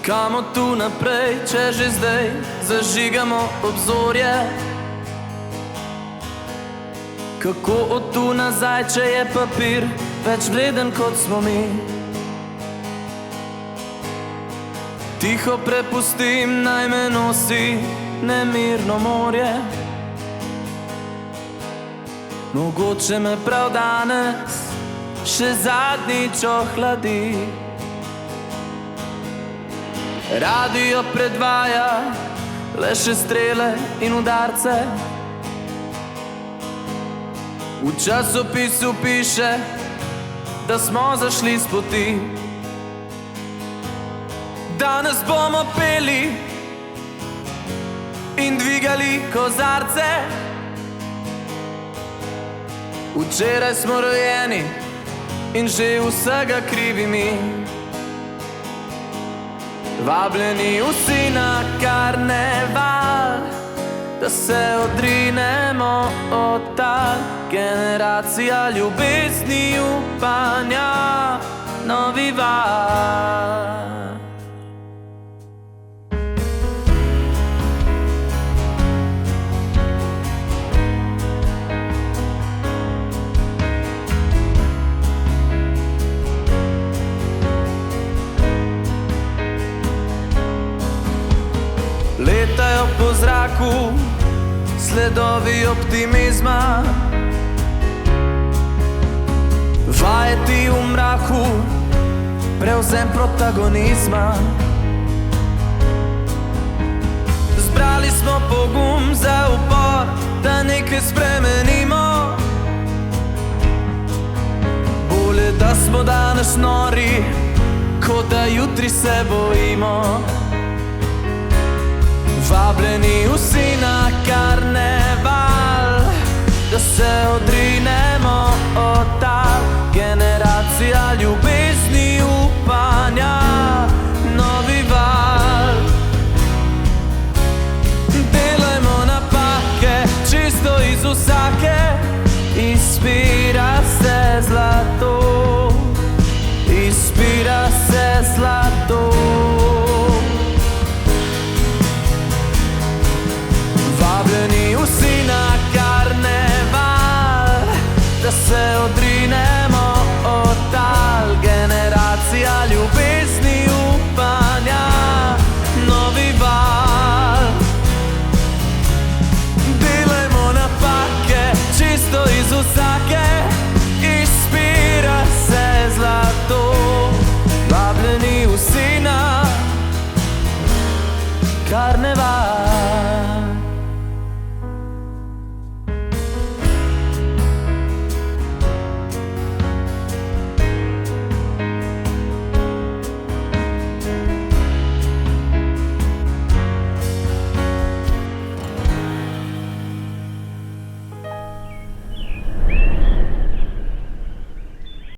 Kamo tu naprej, če že zdaj zažigamo obzorje? Kako od tu nazaj, če je papir več vreden kot smo mi? Tiho prepustim, naj me nosi nemirno morje. Mogoče me prav danes še zadnjič ohladi. Radio predvaja le še strele in udarce. V časopisu piše, da smo zašli s poti. Danes bomo peli in dvigali kozarce. Včeraj smo rojeni in že vsega krivi mi. Vabljeni vsi na karneval, da se odrinemo od tal. Generacija ljubezni, upanja, novi val. Letajo po zraku sledovi optimizma. Vajeti v mraku, prevzem protagonizma. Zbrali smo pogum za upor, da nekaj spremenimo. Bolje, da smo danes nori, kot da jutri se bojimo. Vabljeni vsi na karneval, da se odrinemo od tal. Generacija ljubezni, upanja.